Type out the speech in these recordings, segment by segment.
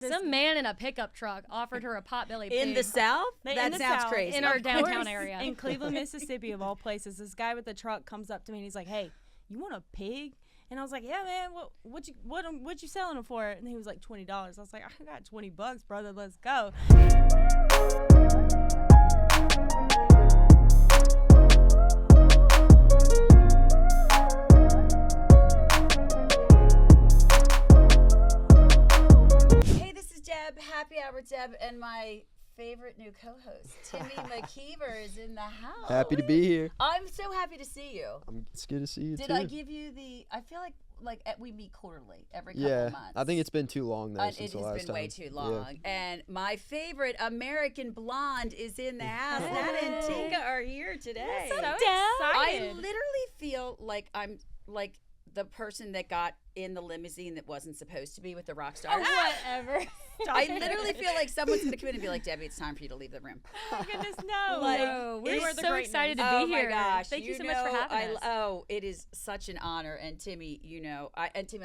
Some man in a pickup truck offered her a potbelly pig. In the South? That sounds crazy. In our downtown area. In Cleveland, Mississippi, of all places, this guy with the truck comes up to me and he's like, "Hey, you want a pig?" And I was like, "Yeah, man. What you selling them for?" And he was like, $20. I was like, "I got $20, brother. Let's go." Happy Hour Deb, and my favorite new co-host, Timmy McKeever, is in the house. Happy to be here. I'm so happy to see you. It's good to see you, Did too. I give you I feel like we meet quarterly, every couple of months. I think it's been too long now since the last time. It has been way too long. Yeah. And my favorite American blonde is in the house. Nata and Tinka are here today. So excited. I literally feel like I'm like the person that got in the limousine that wasn't supposed to be with the rock stars. Whatever. I literally feel like someone's going to come in and be like, "Debbie, it's time for you to leave the room." Oh my goodness, no. Like, we're so excited to be here. Oh my gosh. Thank you so much for having us. Oh, it is such an honor. And Timmy, Timmy,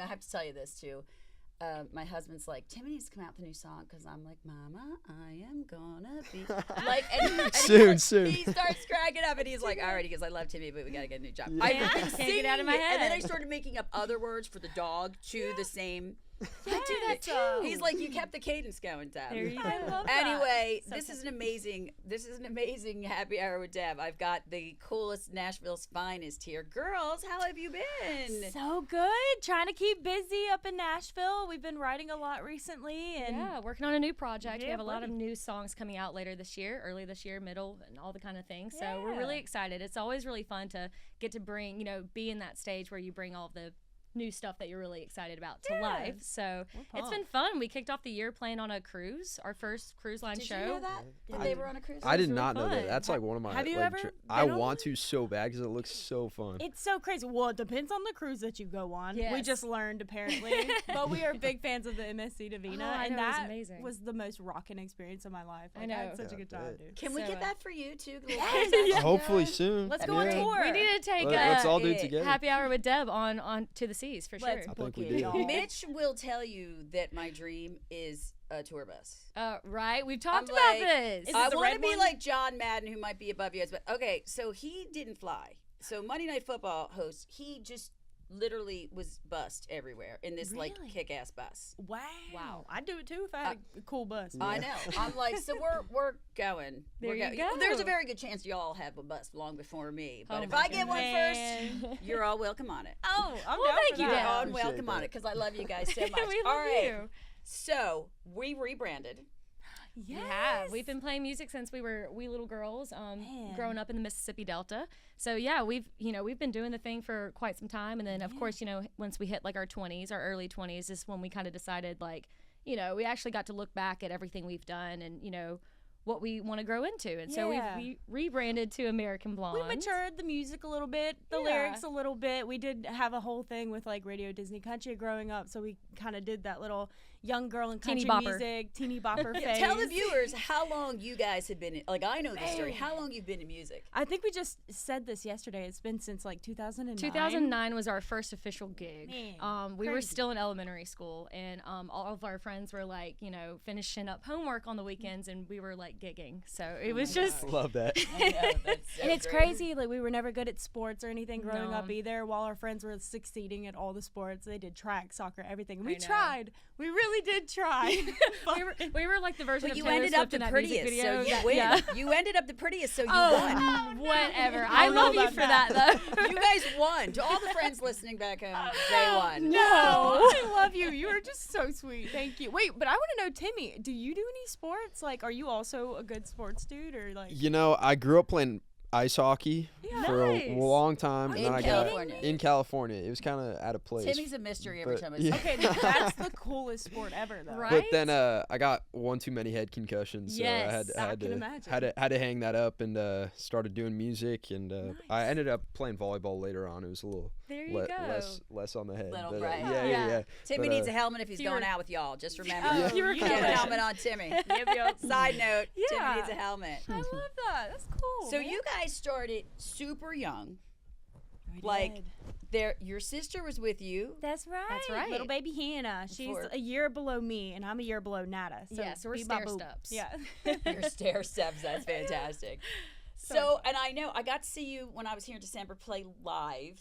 I have to tell you this too. My husband's like, "Timmy needs to come out with a new song," because I'm like, "Mama, I am gonna be like," and soon. He starts cracking up, and he's like, "All right," he goes, "I love Timmy, but we gotta get a new job." Yeah. I can't get it out of my head. And then I started making up other words for the dog to the same. I do that too. He's like, "You kept the cadence going, Deb." There you go. I love that. Anyway, this is an amazing happy hour with Deb. I've got the coolest Nashville's finest here. Girls, how have you been? So good. Trying to keep busy up in Nashville. We've been writing a lot recently, and working on a new project. Yeah, we have a lot of new songs coming out later this year, early this year, middle, and all the kind of things. So we're really excited. It's always really fun to get to bring, be in that stage where you bring all the new stuff that you're really excited about to life. So it's been fun. We kicked off the year playing on a cruise, our first cruise line show. Did you know that? That they were on a cruise? I did really not know that. fun. That's like one of my. Have you like, ever I been on want to so bad because it looks so fun. it's so crazy. Well, it depends on the cruise that you go on. We Yes. just learned apparently, but we are big fans of the MSC Divina, I and know, it was that amazing. was the most rocking experience of my life. I Like, know. had such a good time, dude. Can we So, get that for you too? Hopefully soon. Let's go on tour. We need to take Let's all do it. it together. Happy Hour with Deb on to the seas for sure. Let's I book think we it, do. y'all. Mitch will tell you that my dream is a tour bus. Right, we've talked I'm about like, this. Is it I the want to red be one? like John Madden, who might be above you guys, but okay. So he didn't fly. So Monday Night Football host, he just literally was bussed everywhere in this like Really? kick-ass bus. Wow. I'd do it too if I had a cool bus. I know. I'm like, so we're going. There we're you go. There's a very good chance y'all have a bus long before me. But Oh if my I get one Man. first, you're all welcome on it. Oh, I'm Well, down thank for you, that. Deb. You're all Appreciate welcome on that. it because I love you guys so much. we all love right. you. So we rebranded. We have. We've been playing music since we were wee little girls, growing up in the Mississippi Delta. So yeah, we've been doing the thing for quite some time, and then of course, once we hit like our 20s, our early 20s, is when we kind of decided like, we actually got to look back at everything we've done and what we want to grow into, and so we rebranded to American Blonde. We matured the music a little bit, the lyrics a little bit. We did have a whole thing with like Radio Disney Country growing up, so we kind of did that little young girl in country Teeny bopper. music, teeny bopper phase. Tell the viewers how long you guys have been in, like I know the story, how long you've been in music. I think we just said this yesterday. It's been since like 2009. 2009 was our first official gig. Man, We were crazy. still in elementary school, and all of our friends were like, finishing up homework on the weekends, and we were like gigging. So it was just. Love that. I know, that's so And it's great. crazy, like we were never good at sports or anything growing No. up either, while our friends were succeeding at all the sports. They did track, soccer, everything. We know. tried. We really did try. we were like the version But of you Taylor ended up Swift the in that music prettiest, video. so you win. You ended up the prettiest, so you won. Whatever. I I don't know love you about for that. that, though. You guys won. To all the friends listening back home, they won. No, I love you. You are just so sweet. Thank you. Wait, but I want to know, Timmy, do you do any sports? Like, are you also a good sports dude, or like? I grew up playing ice hockey for Nice. a long time, and In then I California. got in California. It was kind of out of place. Timmy's a mystery every But- time I yeah. see Okay, that's the coolest sport ever, though. Right? But then I got one too many head concussions, so Yes, I I had can to imagine. had to hang that up and started doing music, and I ended up playing volleyball later on. It was a little There you go. less on the head. Little but, right. yeah. Timmy But, needs a helmet if he's you going were- out with y'all. Just remember. Oh, You were you Get know a that. helmet on Timmy. Yep. Side note, Yeah. Timmy needs a helmet. I love that. That's cool. So man. you guys started super young. We like, did. your sister was with you. That's right. That's right. Little baby Hannah. She's For- a year below me, and I'm a year below Nata. So Yeah, so we're be my boo. stair-steps. Yeah. Your stair steps. That's fantastic. So, and I know I got to see you when I was here in December play live.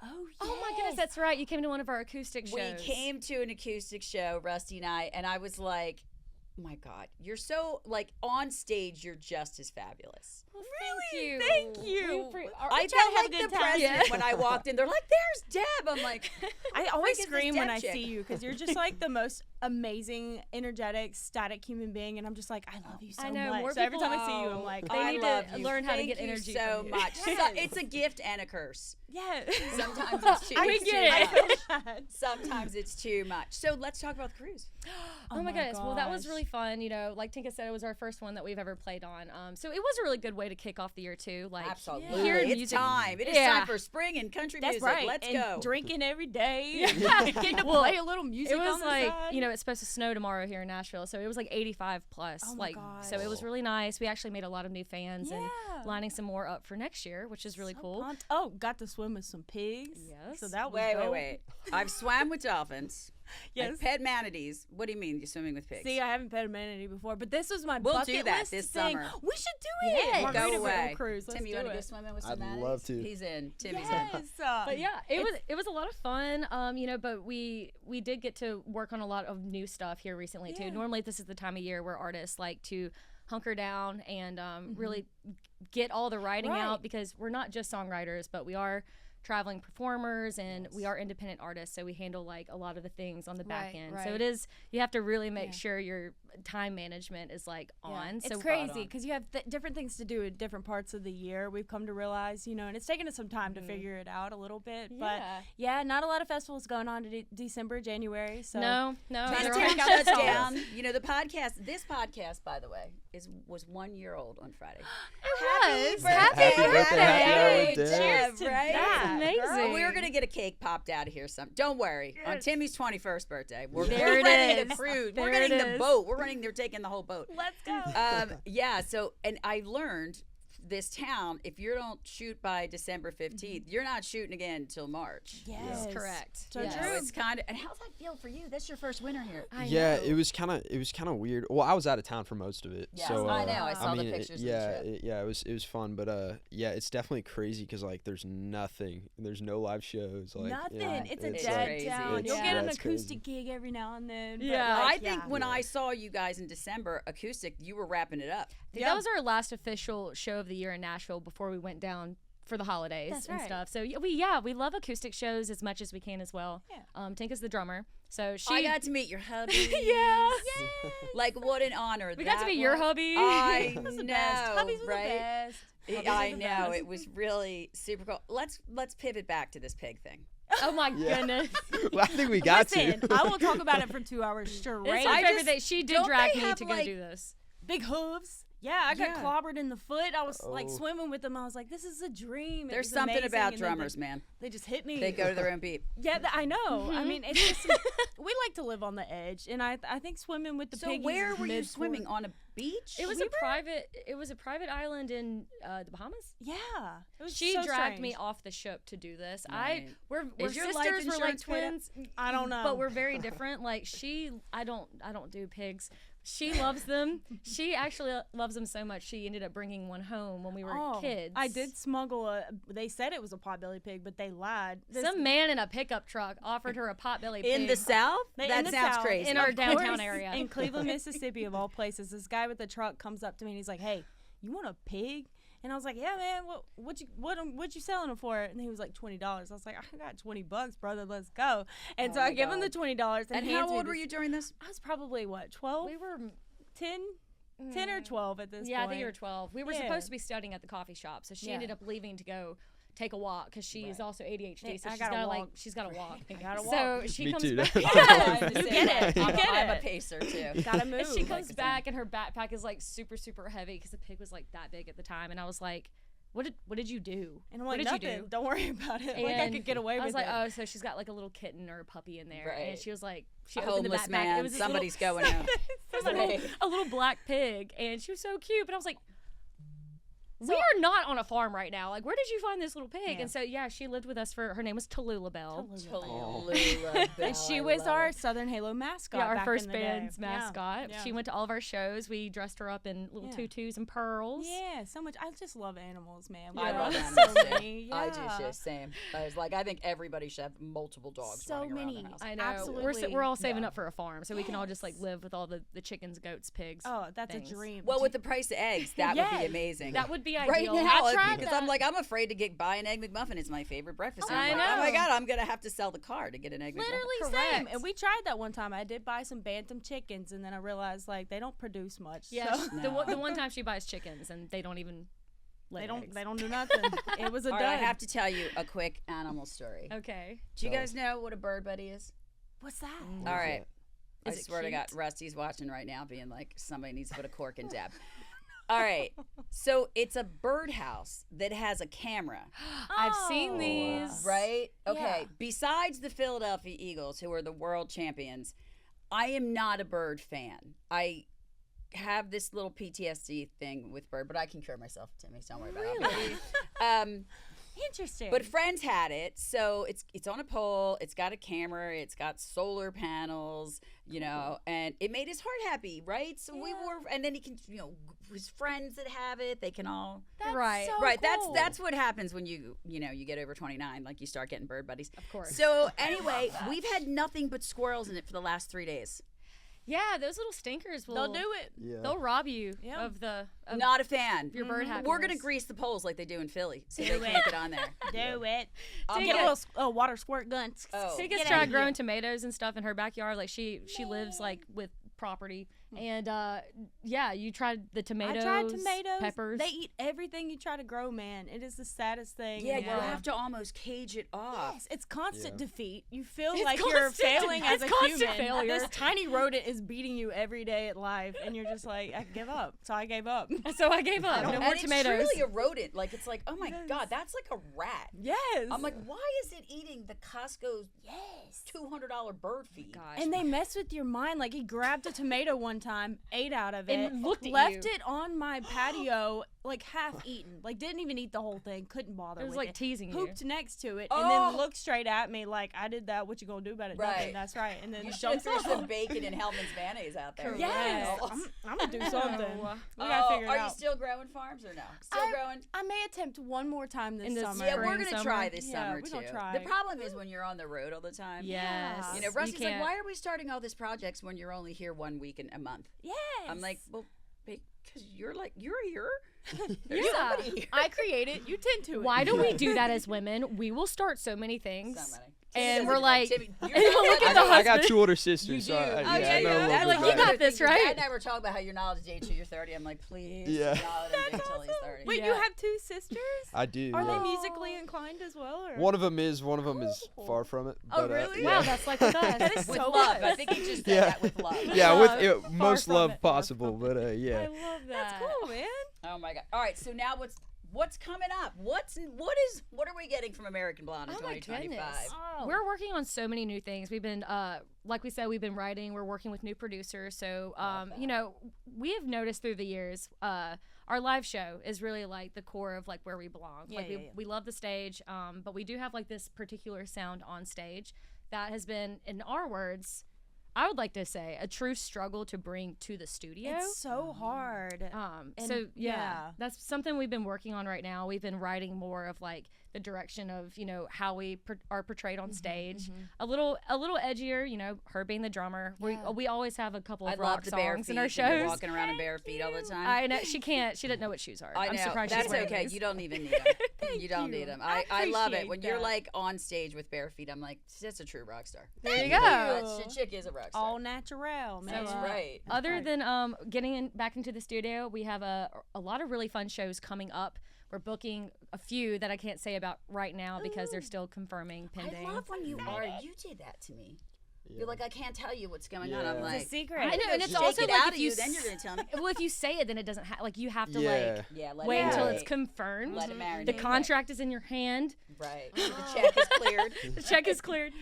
Oh, Oh my goodness, that's right. You came to one of our acoustic shows. We came to an acoustic show, Rusty and I was like, oh my God, you're so, like, on stage, you're just as fabulous. Well, thank you. Thank you. I try to felt have like a good the time. president when I walked in. They're like, there's Deb. I'm like, I always freak is this scream when Deb I chick? see you because you're just like the most amazing, energetic, static human being, and I'm just like, I love you so I know, much. more So every time I see you, Oh, I'm like, They I need love to you. learn how to Thank get you energy so from you. much. So, it's a gift and a curse. yeah. Sometimes it's too, I it's get too it. much. Sometimes it's too much. So let's talk about the cruise. Oh my goodness. Well, that was gosh. really fun. You know, like Tinka said, it was our first one that we've ever played on. So it was a really good way to kick off the year too. Like Absolutely. hearing It's music. time. It is Yeah. time for spring and country That's music. right. Let's and go. Drinking every day. Yeah. Getting to Well, play a little music. It was on the like, side. you know, it's supposed to snow tomorrow here in Nashville. So it was like 85 plus. Oh my like, so it was gosh. really nice. We actually made a lot of new fans Yeah. and lining some more up for next year, which is really So cool. pumped. Oh, got to swim with some pigs. Yes. So that was Wait. dope. I've swam with dolphins. Yes. I've pet manatees. What do you mean you're swimming with pigs? See, I haven't pet a manatee before, but this was my We'll bucket do that list this thing. summer. We should do it. Yes. Margaritaville Go away. cruise. Let's Tim, you do want to go it. swimming with some I'd manatees? love to. He's in. Timmy's in. Yes. But yeah, it was a lot of fun. You know, but we did get to work on a lot of new stuff here recently too. Yeah. Normally, this is the time of year where artists like to hunker down and Mm-hmm. really get all the writing Right. out, because we're not just songwriters, but we are traveling performers and we are independent artists, so we handle like a lot of the things on the back Right, end. right. So it is, you have to really make Yeah. sure your time management is like on. It's So crazy because you have different things to do in different parts of the year. We've come to realize, you know, and it's taken us some time to figure it out a little bit. But Yeah. yeah, not a lot of festivals going on to December, January. So no, Trying to they're take all- out Shuts the songs. down. You know, the podcast, this podcast, by the way, was 1 year old on Friday. It was. Happy birthday. Happy birthday. Cheers to Right? that. That's girl. amazing. We were gonna get a cake popped out of here. Don't worry. On Timmy's 21st birthday, we're There it renting the is. cruise. There We're it getting the is. boat. They're taking the whole boat. Let's go. Yeah. So, and I learned this town, if you don't shoot by December 15th, you're not shooting again until March. Yes. That's correct. So Yes. So true. it's kind of. And how's that feel for you? That's your first winter here. I Yeah, know. it was kind of weird. Well, I was out of town for most of it. Yes, so, I know. I saw the mean, pictures of the Yeah, trip. it was fun, but yeah, it's definitely crazy because like there's nothing. There's no live shows. Like Nothing. yeah, It's a it's dead crazy. town. It's- You'll get an that's acoustic crazy. gig every now and then. but, Yeah. like, I think yeah. when I saw you guys in December, acoustic, you were wrapping it up. I think that was our last official show of the year in Nashville before we went down for the holidays That's and right. stuff. So we love acoustic shows as much as we can as well. Yeah. Tinka's the drummer, so she I got to meet your hubby. yeah. Like, what an honor. We got to that meet your was. hubby. I That's the know, best. Hubbies were right? the best. Hubbies I were the know. best. It was really super cool. Let's pivot back to this pig thing. Oh my Yeah. goodness. Well, I think we got Listen, to. I will talk about it for 2 hours straight. It's her I favorite just- thing. She did don't drag they me have, to go like- do this. Big hooves. Yeah, I got Yeah. clobbered in the foot. I was like Oh. swimming with them. I was like, this is a dream. It There's was something amazing. about And then drummers, man. They just hit me. They go to their own beat. Yeah, I know. I Mhm. mean, it's just we like to live on the edge, and I think swimming with the So piggies where is were you mid-sport. swimming? On a beach? It was a private island in the Bahamas. Yeah, it was She so dragged me strange. off the ship to do this. Right. We're Is your life sisters, we're like insurance paid up? twins. I don't know, But we're very different. Like I don't do pigs. She loves them. She actually loves them so much. She ended up bringing one home when we were kids. I did smuggle a. They said it was a potbelly pig, but they lied. Some man in a pickup truck offered her a potbelly pig. in the South? They- That in the sounds South, crazy. in our Of downtown course, area. in Cleveland, Mississippi, of all places. This guy with the truck comes up to me and he's like, "Hey, you want a pig?" And I was like, "Yeah, man. What you selling it for?" And he was like, $20. I was like, "I got $20, brother. Let's go." And so Oh I my give him the God. $20. And he how hands me old were this- you during this? I was probably what, 12, we were 10, 10 or 12 at this Yeah, point. I think you were 12. We were Yeah. supposed to be studying at the coffee shop, so she Yeah. ended up leaving to go take a walk because she is also ADHD. Hey, So I she's gotta got to walk. she's got to walk. I gotta So walk. she Me comes too. back. I'm the You same get it. way. You get I'm a it. pacer too. Gotta move. And she comes the back and her backpack is like super super heavy because the pig was like that big at the time, and I was like, what did you do? And I'm what like, did nothing. you do? Don't worry about it. Like I And could get away I with was like, it. oh, so she's got like a little kitten or a puppy in there, and Right. she was like, she A opened the homeless backpack. man. It was this Somebody's little, going out. it was a little black pig, and she was so cute. But I was like, we are not on a farm right now. Like, where did you find this little pig? Yeah. And so, yeah, she lived with us her name was Tallulah Bell. And she was our Southern Halo mascot. Yeah, our back first in the band's day. mascot. Yeah. She went to all of our shows. We dressed her up in little tutus and pearls. Yeah, so much. I just love animals, man. I We love love animals so too. many. I do Yeah. too. Same. I was like, I think everybody should have multiple dogs. So running around many. the house. I know. Absolutely. We're all saving Yeah. up for a farm, so we can all just like live with all the chickens, goats, pigs. Oh, that's things. a dream. Well, with the price of eggs, that would be Yes. amazing. That would be right ideal. now, I tried because that. I'm like, I'm afraid to buy an egg McMuffin. It's my favorite breakfast. And I I'm like, oh my know. God, I'm gonna have to sell the car to get an egg McMuffin. Literally Correct. same. And we tried that one time. I did buy some bantam chickens, and then I realized like they don't produce much. Yeah, so the one time she buys chickens and they don't even lay eggs. they don't do nothing. It was a All dud. right, I have to tell you a quick animal story. Okay. Do you guys know what a bird buddy is? What's that? All right. I Is it swear to God, cute? Rusty's watching right now, being like, somebody needs to put a cork in Deb. All right. So it's a birdhouse that has a camera, I've seen these. right? Okay. Yeah. Besides the Philadelphia Eagles, who are the world champions, I am not a bird fan. I have this little PTSD thing with bird, but I can cure myself, Timmy. So don't worry about it. Interesting. But friends had it, so it's on a pole. It's got a camera. It's got solar panels, you know, and it made his heart happy, right? So we were, and then he can, you know, his friends that have it, they can all. That's Right. so Right, cool. that's what happens when you get over 29, like you start getting bird buddies. Of course. So anyway, we've had nothing but squirrels in it for the last 3 days. Yeah, those little stinkers will. They'll do it. Yeah. They'll rob you Yeah. of the. Of Not a fan. your bird happiness. We're gonna grease the poles like they do in Philly, so they Do can't it. get on there. Do it. I'll Get get a little water squirt gun. Oh. Tigga's Get tried out of growing here. tomatoes and stuff in her backyard. Like she lives like with property, and yeah, you tried the tomatoes. I tried tomatoes. peppers. They eat everything you try to grow, man. It is the saddest thing. Yeah, in the you world. have to almost cage it off. Yes, it's constant Yeah. defeat. You feel It's like you're constant failing de- as a it's constant human. failure. This tiny rodent is beating you every day at life, and you're just like, I give up. So I gave up. So I gave up. No and more it's tomatoes. truly a rodent. Like it's like, oh my Yes. God, that's like a rat. Yes. I'm like, why is it eating the Costco's $200 bird feed? Gosh. and they mess with your mind. Like he grabbed a tomato one time, ate out of it, And looked at left you. it on my patio, like half eaten. Like didn't even eat the whole thing. Couldn't bother. It was with like it. teasing you. Pooped next to it, Oh. and then looked straight at me like I did that. What you gonna do about it? Right. Nothing. That's right. And then You should have jumps threw off. some bacon and Hellman's mayonnaise out there. Correct. Yes, Oh. I'm gonna do something. Oh. We gotta figure it Are out. you still growing farms or no? Still I- growing? I may attempt one more time this In the summer. Yeah, we're spring, gonna summer. try this Yeah, summer we're too. gonna try. The problem is when you're on the road all the time. Yes. You know, You Rusty's like, can't- why are we starting all these projects when you're only here 1 week in a month? Yes. I'm like, well, because you're here. There's Yeah. somebody here. I create it. You tend to it. Why do we do that as women? We will start so many things. So many. And Timmy we're doesn't- like- Timmy, you're and not look that at the good. I got husband. 2 older sisters, You so do. I, Oh, yeah, yeah, I know a yeah. little That's bit like, you about got it. this, Dad right? and I were talking about how you're not allowed to date till you're 30. I'm like, please, Yeah. not allowed to date till he's 30. Wait, Yeah. you have two sisters? I do. Are yeah. they musically inclined as well? Or? One of them is far from it. Oh, But, really? Wow, yeah. that's like with us. That is With so love. I us. think he just said Yeah. that with love. Yeah, Love. with Far most from love it. possible, but I yeah. love that. That's cool, man. Oh my God. All right, so now what's coming up? What are we getting from American Blonde in Oh my 2025? goodness. Oh. We're working on so many new things. We've been, like we said, we've been writing. We're working with new producers. So, you know, we have noticed through the years, our live show is really like the core of like where we belong. Yeah, Like yeah. we love the stage, but we do have like this particular sound on stage that has been, in our words, I would like to say, a true struggle to bring to the studio. It's so hard. So And- yeah, yeah. that's something we've been working on right now. We've been writing more of like the direction of, you know, how we are portrayed on stage. A little edgier, you know, her being the drummer. Yeah. We always have a couple I of love rock the bare songs feet. in our and you're shows. walking around in bare feet all the time. I know she doesn't know what shoes are. I know. I'm surprised That's she's wearing okay. these. You don't even need them. you don't need them. I love it appreciate when you're that. like on stage with bare feet. I'm like, that's a true rock star. There you Thank go. you. That chick is a rock star. All natural, man. That's right. Other than getting back into the studio, we have a lot of really fun shows coming up. We're booking a few that I can't say about right now because they're still confirming, pending. I love when you did that to me. Yeah. You're like, I can't tell you what's going on. I'm Yeah. like, It's a secret. I know, and it's shake also it like out if of you you, then you're gonna tell me. well, if you say it, then it doesn't like you have to Yeah. like Yeah, let wait it until marinate. it's confirmed. Let it marinate. The contract is in your hand. Right. The check is cleared. The check is cleared.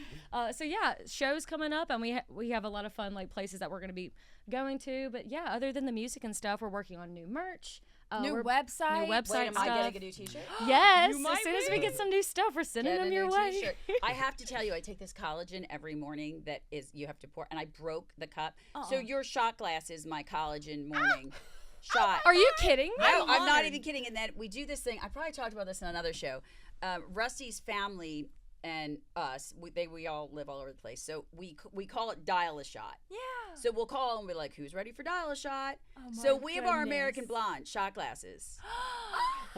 So yeah, shows coming up, and we have a lot of fun like places that we're gonna be going to. But yeah, other than the music and stuff, we're working on new merch. New New website. Wait, website am I stuff. getting a new T-shirt? Yes, You as might soon as we be. get some new stuff, we're sending Get them a your new way. T-shirt. I have to tell you, I take this collagen every morning that is you have to pour, and I broke the cup. So your shot glass is my collagen morning shot. Are you kidding me? No, I'm not honored. even kidding. And that we do this thing. I probably talked about this in another show. Rusty's family and us, we all live all over the place. So we call it dial a shot. Yeah. So we'll call and be like, "Who's ready for dial a shot?" Oh So my we have our goodness. American Blonde shot glasses.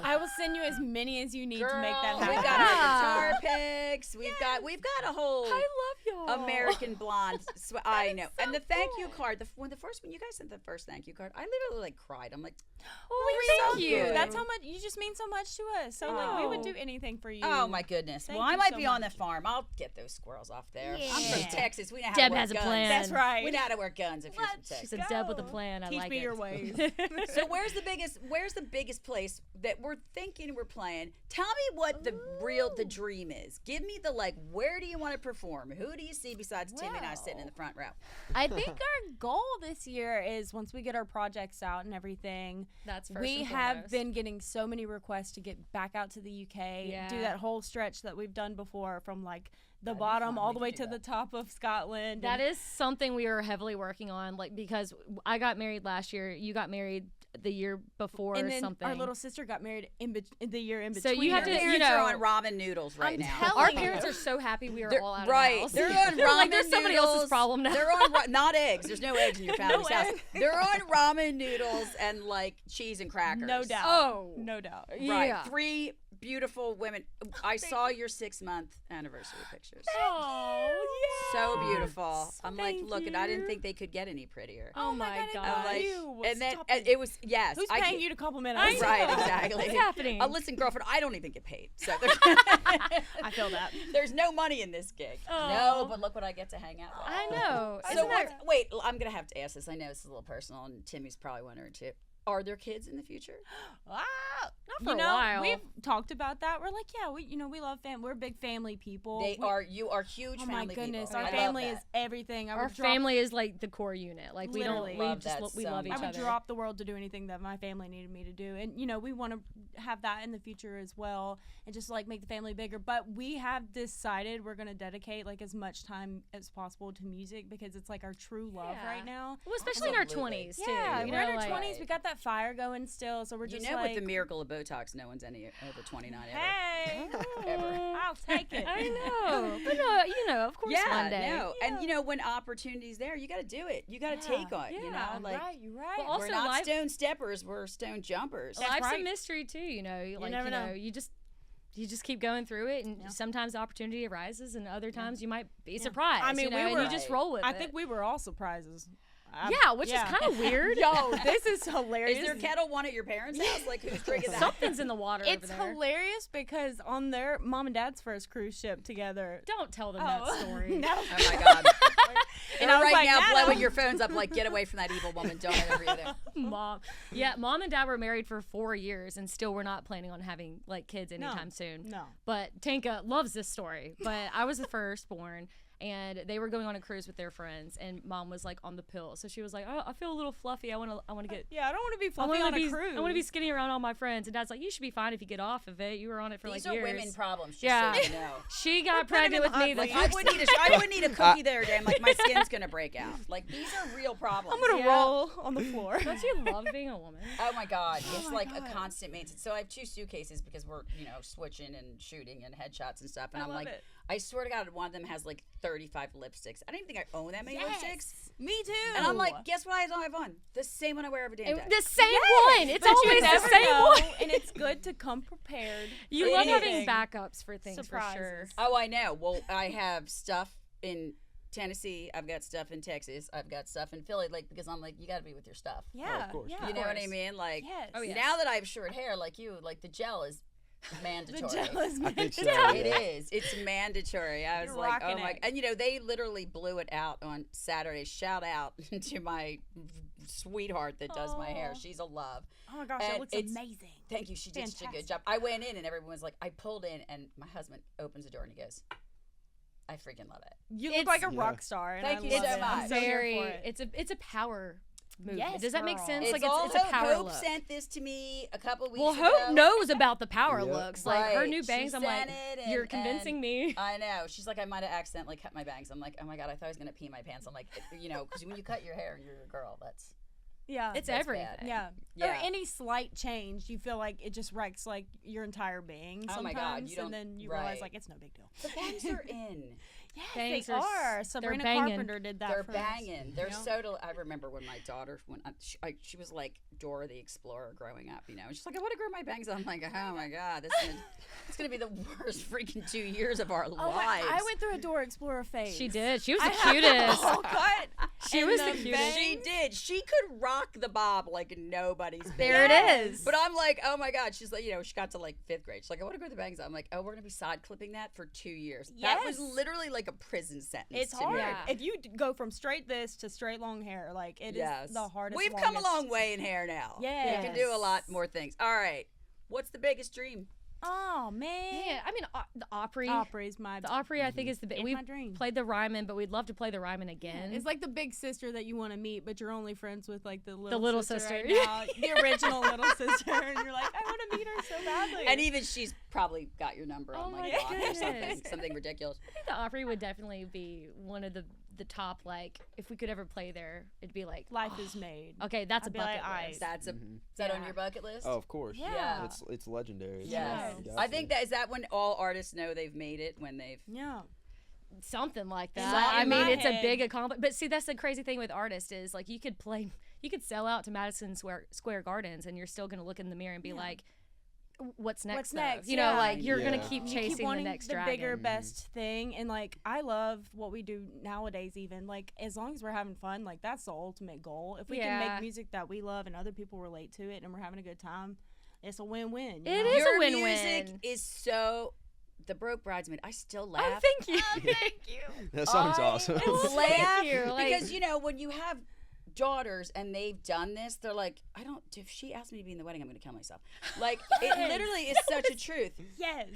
I will send you as many as you need to make that Girl, happen. We've got our guitar picks. We've got a whole I love y'all. American Blonde. I know. so And the thank you cool. card. When you guys sent the first thank you card, I literally like cried. I'm like, Oh, thank you. good. That's how much you just mean so much to us. So like we would do anything for you. oh my goodness. Thank Well, I you might so be on the much. farm. I'll get those squirrels off there. I'm Yeah. from Texas. We know how Deb to work has a guns. plan. That's right. We know how to work guns if you're from Let's Texas. She's a Deb with a plan. I Teach like me it. your ways. So where's the biggest place that we're thinking we're playing? Tell me what the dream is. Give me the where do you want to perform? Who do you see besides Timmy and I sitting in the front row? I think our goal this year is once we get our projects out and everything, That's first we and have foremost. been getting so many requests to get back out to the UK, do Yeah. that whole stretch that we've done before from like the That'd be bottom fun. all We the could way do to that. the top of Scotland. That is something we are heavily working on, because I got married last year. You got married the year before and or then something. our little sister got married in the year in So between. you have Your to, parents you know, are on ramen noodles right I'm now. telling Our you. parents are so happy we are They're- all out of right. the house. They're on They're ramen like, there's somebody else's noodles. problem now. They're on not eggs. There's no eggs in your family's house. eggs. They're on ramen noodles and cheese and crackers. No doubt. Oh. No doubt. Right. Yeah. 3 beautiful women. I saw your 6-month anniversary pictures. Oh, So beautiful. I'm like, Thank look, and I didn't you. think they could get any prettier. Oh my God, God. I'm like, Ew, and then stop and it. it was yes. Who's I paying get- you to compliment I us? know. Right, exactly. What's happening? Listen, girlfriend, I don't even get paid. So I feel that. there's no money in this gig. Oh. No, but look what I get to hang out with. I know. So Isn't what's, that- wait, I'm gonna have to ask this. I know this is a little personal, and Timmy's probably wondering too. Are there kids in the future? Wow. Not for you a know, while. we've talked about that. We're like, yeah, we love we're big family people. You are huge Oh family my goodness, people. our I love family that. is everything. Our family is like the core unit. Like we Literally. don't, we Love just, that we so love each much. I would other. drop the world to do anything that my family needed me to do, and we want to have that in the future as well, and just make the family bigger. But we have decided we're gonna dedicate as much time as possible to music because it's our true love Yeah. right now. Well, especially in our Absolutely. 20s too. Yeah, you we're know, in our like- 20s. We got that fire going still, so we're You just know, with the miracle of Botox, no one's any over 29 ever. hey, Ever. I'll take it. I know, but no, of course one day. no, and when opportunity's there, you got to do it. You got to take on. You know, right, you're right. Well, also we're not life- stone steppers, we're stone jumpers. That's Life's right. a mystery too. You never know. You just keep going through it, and sometimes the opportunity arises, and other times you might be surprised. I mean, and you just roll with it. I think we were all surprises. Yeah, which is kind of weird. Yo, this is hilarious. Is there Kettle One at your parents' house? Who's drinking that? Something's in the water It's over there. hilarious because on their mom and dad's first cruise ship together. Don't tell them that story. No. Oh my God. And They're I was right like, now Nata. blowing your phones up get away from that evil woman. Don't let her be there. Mom and dad were married for 4 years, and still we're not planning on having kids anytime soon. No. But Tinka loves this story. But I was the firstborn, and they were going on a cruise with their friends, and mom was on the pill, so she was like, "Oh, I feel a little fluffy. I want to get." Yeah, I don't want to be I fluffy want on to a be. cruise. I want to be skinny around all my friends. And dad's like, "You should be fine if you get off of it. You were on it for These years." are women problems. Just Yeah. so you know. She got Put 'em in pregnant with the me. hot The seat. first I would need a cookie the other day. I'm like, my skin's gonna break out. These are real problems. I'm gonna Yeah. roll on the floor. Don't you love being a woman? Oh my God, it's my a God. constant maintenance. So I have 2 suitcases because we're switching and shooting and headshots and stuff. And I'm love like, it. I swear to God, one of them has 35 lipsticks. I don't even think I own that many lipsticks. Me too. And I'm like, guess what I don't have on? The same one I wear every damn day. The same one. It's But you always the never same know, one. and it's good to come prepared. You for love having anything. backups for things for sure. Surprises. Oh, I know. Well, I have stuff in Tennessee. I've got stuff in Texas. I've got stuff in Philly. Because I'm you got to be with your stuff. Yeah, of course. yeah. You know what I mean? Yes. Oh, yeah. Now that I have short hair like you, the gel is mandatory. The gel is I think so, mandatory. It yeah. is. It's mandatory. I was You're like, oh rocking my! it. And they literally blew it out on Saturday. Shout out to my sweetheart that does my hair. Aw. She's a love. Oh my gosh, And that looks it's- amazing. Thank you. She did such a good Fantastic. job. I went in and everyone was like, I pulled in and my husband opens the door and he goes, I freaking love it. You look It's- like a Yeah. rock star. And Thank I you love so it. I'm much. so here Very. for it. It's a power. movement. Yes, Does that make girl. sense? It's like all it's a Hope. power Hope look. sent this to me a couple weeks Well, ago. Hope knows about the power Yep. looks. Like her Right. new She bangs, I'm like, sent it you're and- convincing me. I know. She's like, I might have accidentally cut my bangs. I'm like, oh my God, I thought I was going to pee my pants. I'm like, because when you cut your hair and you're a girl, that's. Yeah. It's That's everything. bad. Yeah. Yeah. Or any slight change, you feel like it just wrecks like your entire being Oh sometimes, my God, you don't- and then you realize right. like it's no big deal. The bangs are in. Yes, Bangs they are are. they're Sabrina banging. Carpenter did that. They're for us, banging. They're you know? so. I remember when my daughter, she was like Dora the Explorer growing up. And she's like, I want to grow my bangs. I'm like, oh my God, it's gonna be the worst freaking 2 years of our Oh lives. my, I went through a Dora Explorer phase. She did. She was the I had cutest. the bowl cut She and was the the cutest. She did. She could rock the bob like nobody's business. There it is. But I'm like, oh my God. She's like, she got to like 5th grade. She's like, I want to grow the bangs. I'm like, oh, we're gonna be side clipping that for 2 years. That was Yes. literally like a prison sentence. It's to me. hard. Yeah. If you go from straight this to straight long hair, like it is the hardest. We've come a longest- long way in hair now. Yes. We can do a lot more things. All right. What's the biggest dream? Oh man. Yeah, I mean, the Opry. Opry's my. The Opry, I think, is the It's we my dream. played the Ryman, but we'd love to play the Ryman again. It's like the big sister that you want to meet, but you're only friends with like the little little sister. sister. Right now, the original little sister, and you're like, I want to meet her so badly. And even she's probably got your number Oh on my like block or goodness. something ridiculous. I think the Opry would definitely be one of the top. Like, if we could ever play there, it'd be like life is made. okay, that's I'd a be bucket like, list. That's is that on Yeah. your bucket list? Oh, of course. Yeah. It's legendary. Yes. Yes. I think that is that when all artists know they've made it when they've Yeah. Something like In that. my- I in mean, my it's a head. big accomplishment. But see, that's the crazy thing with artists is like you could sell out to Madison Square Gardens, and you're still gonna look in the mirror and be like, "What's next?" What's though? next? You know, Yeah. like you're gonna Yeah. keep You chasing keep the wanting next the dragon. bigger, best thing, and like I love what we do nowadays. Even like as long as we're having fun, like that's the ultimate goal. If we can Yeah. make music that we love and other people relate to it, and we're having a good time, it's a win-win. It know? is your a win-win. music is so the Broke Bridesmaid. I still Oh, laugh. thank you. Thank you. That sounds awesome. Well, laugh thank you. Like, because when you have daughters and they've done this, they're like, I don't. If she asked me to be in the wedding, I'm going to kill myself. Like it literally is such a truth. Yes,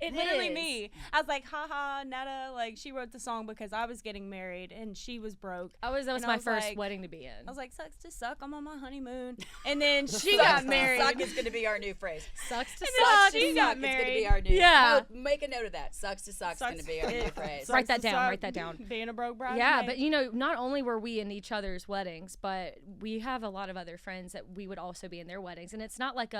It literally is. me. I was like, haha, Nata. Like she wrote the song because I was getting married and she was broke. that was And I my was first like- wedding to be in. I was like, sucks to suck. I'm on my honeymoon, and then she Sucks got to married. Suck is going to be our new phrase. Sucks to And suck. then Sucks she to got suck. It's going to be married. our new. Yeah. Oh, make a note of that. Sucks to suck's going to be our new phrase. Write that Sucks to down, suck, write that down. Being a broke bride. Yeah, but not only were we in each other's weddings, but we have a lot of other friends that we would also be in their weddings. And it's not like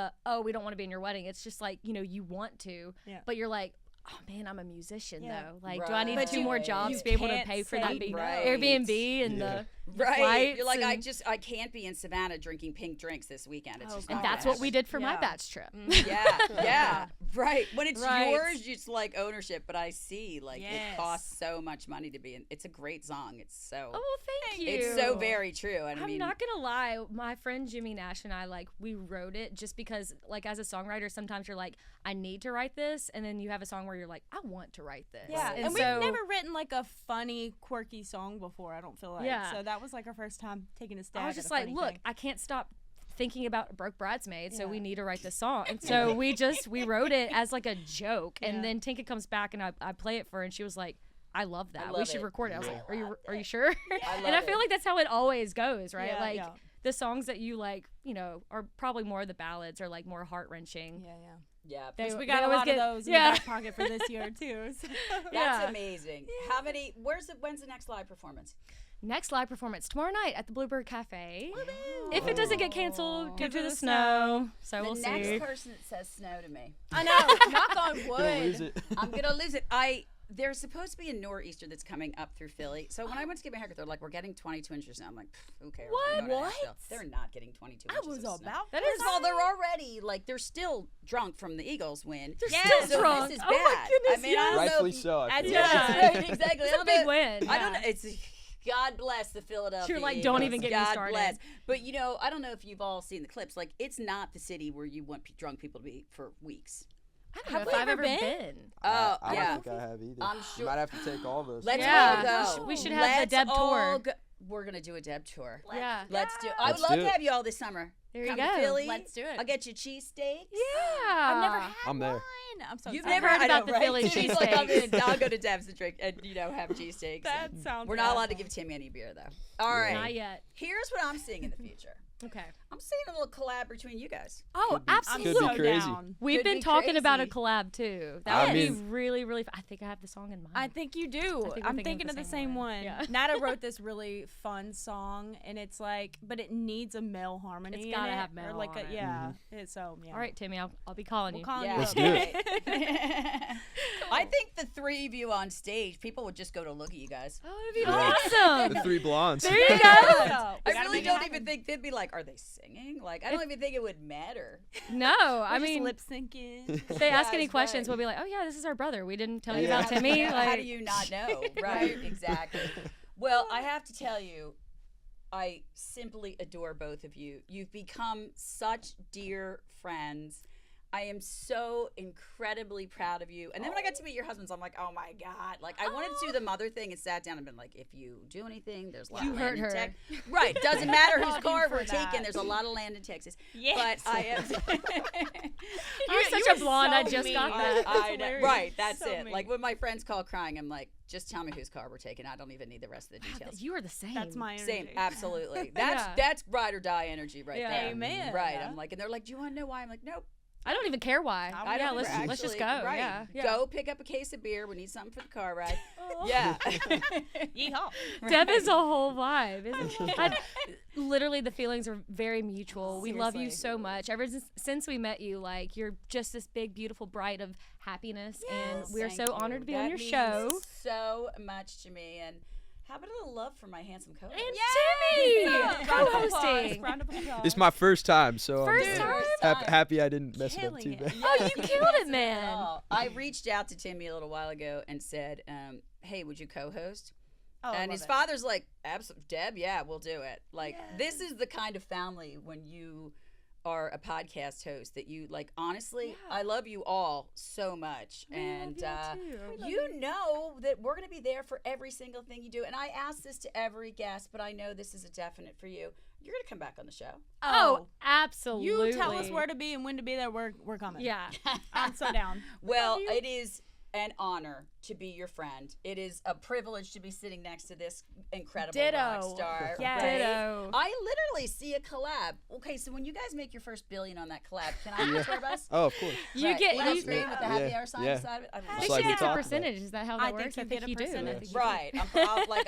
we don't want to be in your wedding. It's just like, you want to, Yeah. but you're like, oh man, I'm a musician Yeah. though. Like, do I need Right. two more jobs you to be able to can't pay for say the no. Airbnb and Yeah. the Right. flights You're like, and, I can't be in Savannah drinking pink drinks this weekend. It's Oh, just God. not and that's gonna what we happen. did for my Yeah. batch trip. Yeah, yeah, right. When it's Right. yours, it's like ownership. But I see, like, it Yes. costs so much money to be in. It's a great song. It's so. Oh, thank you. It's so very true. And I I'm mean, not gonna lie, my friend Jimmy Nash and I we wrote it just because like as a songwriter sometimes you're like I need to write this, and then you have a song where you're like I want to write this. Yeah, and, and so we've never written like a funny, quirky song before. I don't feel like. Yeah. So that was like our first time taking a stab. I was at just a like, funny look, thing. I can't stop thinking about Broke Bridesmaid, so Yeah. we need to write this song. And so we wrote it as like a joke, Yeah. and then Tinka comes back and I play it for her, and she was like, I love that. We love should it. record it. I was Yeah. like, are you sure? I love And I feel it. like that's how it always goes, right? Yeah, like yeah. the songs that you like, are probably more the ballads or like more heart wrenching. Yeah, yeah. yeah, They- We they got a always lot get- of those in yeah. the back pocket for this year too. So. that's yeah. amazing. How many? When's the next live performance? Next live performance tomorrow night at the Bluebird Cafe. If it doesn't get canceled due to the snow, so we'll the see. next person that says snow to me, I know. Knock on Gonna lose wood. it. I'm gonna lose it. There's supposed to be a nor'easter that's coming up through Philly. So when I went to get my haircut, they're like, "We're getting 22 inches now." I'm like, "Who cares?" I'm going to Nashville. They're not getting 22 I inches. was of snow. about. That First is of all, they're already they're still drunk from the Eagles win. They're Yes. still So drunk. this is Oh my bad. goodness, I mean, I don't know Rightfully if you- so. I That's feel Yeah. like. That's right, exactly. It's a big win. I don't know. It's God bless the Philadelphia. You're like, Eagles. don't even get me God started. bless. But I don't know if you've all seen the clips. Like, it's not the city where you want drunk people to be for weeks. I don't Have know we if I've ever ever been? been. Oh, I yeah. don't think I have either. I'm sure- I might have to take all those. Let's Yeah. all go. We should have the Deb all tour. go. We're gonna do a Deb tour. Yeah. Let's do. I would Let's love do to it. have you all this summer. There you Come go. to Philly. Let's do it. I'll get you cheesesteaks. Yeah. I've never had I'm there. one. I'm so You've excited. never heard I about know, the right? Philly She's like, cheesesteaks. I'll go to Deb's and drink and have cheesesteaks. That sounds. We're not allowed to awesome. give Timmy any beer though. All right. Not yet. Here's what I'm seeing in the future. Okay. I'm seeing a little collab between you guys. Oh, I'm absolutely. Could be so crazy. down. We've Could been be talking about a crazy. collab too. I That would be mean- really, really. I think I have the song in mind. I think you do. I think we're I'm thinking thinking of the same one. Yeah. Nata wrote this really fun song, and it's like, but it needs a male harmony. It's in gotta it, have or male like on it. yeah. It's so yeah. All right, Timmy, I'll be calling We'll you. call Yeah. you. Let's do it. I think the three of you on stage, people would just go to look at you guys. Oh, that'd be Yeah. awesome. The three blondes. There you go. We I gotta really make it don't happen. even think they'd be like, are they singing? Like, I don't even think it would matter. No, I We're just mean, lip syncing. if they ask Yeah, any that's questions, right. we'll be like, oh yeah, this is our brother. We didn't tell you Yeah. about Timmy. How Like, do you not know? Right, exactly. Well, I have to tell you, I simply adore both of you. You've become such dear friends. I am so incredibly proud of you. And then when I got to meet your husbands, I'm like, oh my God. Like, I wanted to do the mother thing and sat down and been like, if you do anything, there's a lot You of hurt land in her. Texas. Right. Doesn't matter whose Love car you for we're that. taking. There's a lot of land in Texas. Yes. But I am. you're you such were a blonde. I so just got mean. that. I know. hilarious. Right. That's So it. mean. Like when my friends call crying, I'm like, just tell me whose car we're taking. I don't even need the rest of the details. You are the same. That's my energy. Same, absolutely. That's Yeah. that's ride or die energy right Yeah. there. Amen. Right. Yeah. I'm like, and they're like, do you want to know why? I'm like, nope. I don't even care why. I yeah, don't let's either, just go. Right. Yeah. Go pick up a case of beer. We need something for the car ride. Oh. Yeah. Yeehaw. Deb is a whole vibe, isn't she? Literally, the feelings are very mutual. We love you Seriously. so much. Ever since we met you, like, you're just this big, beautiful bright of happiness, and we're Thank so you. honored to be That on your means show. so much to me. And how about a little love for my handsome co-host? And Timmy, Round of co-hosting. applause. Round of applause. It's my first time, so First I'm time? happy I didn't mess it up Killing too it. bad. Oh, you killed it, man. Oh, I reached out to Timmy a little while ago and said, hey, would you co-host? Oh, I And love his it. father's like, absolutely, Deb, yeah, we'll do it. Like, this is the kind of family when you are a podcast host that you, like, honestly, I love you all so much. And you know that we're going to be there for every single thing you do. And I ask this to every guest, but I know this is a definite for you. You're going to come back on the show. Oh, absolutely. You tell us where to be and when to be there. We're coming. Yeah. I'm so down. Well, it is an honor to be your friend. It is a privilege to be sitting next to this incredible Ditto. rock star. Yes. right? Ditto. I literally see a collab. Okay, so when you guys make your first billion on that collab, can I have a tour bus? Oh, of course. You get little you, screen with the Yeah. happy hour sign Yeah. beside it. I I love think like she we gets a talked about. percentage. Is that how that I think works? you get a you do. percentage. I think you do. Right.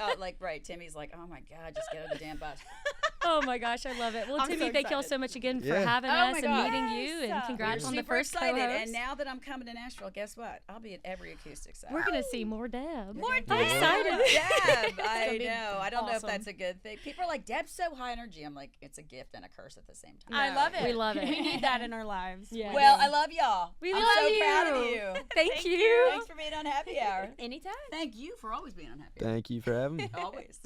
I'm like, right. Timmy's like, oh my God, just get on the damn bus. Oh my gosh, I love it. Well, I'm Timmy, so thank y'all excited. so much again for Yeah. having Oh us my and God. meeting you, and Yes. congrats We're on the super first excited. co-host. And now that I'm coming to Nashville, guess what? I'll be at every acoustic set. We're gonna see more Deb. More I'm Deb. excited. Deb. I gonna be know. I don't know if awesome. that's a good thing. People are like, Deb's so high energy. I'm like, it's a gift and a curse at the same time. I love it. We love it. We need that in our lives. Yeah. Well, I love y'all. We I'm love so you. proud of you. Thank you. Thanks for being on Happy Hour. Anytime. Thank you for always being on Happy Hour. Thank you for having me. Always.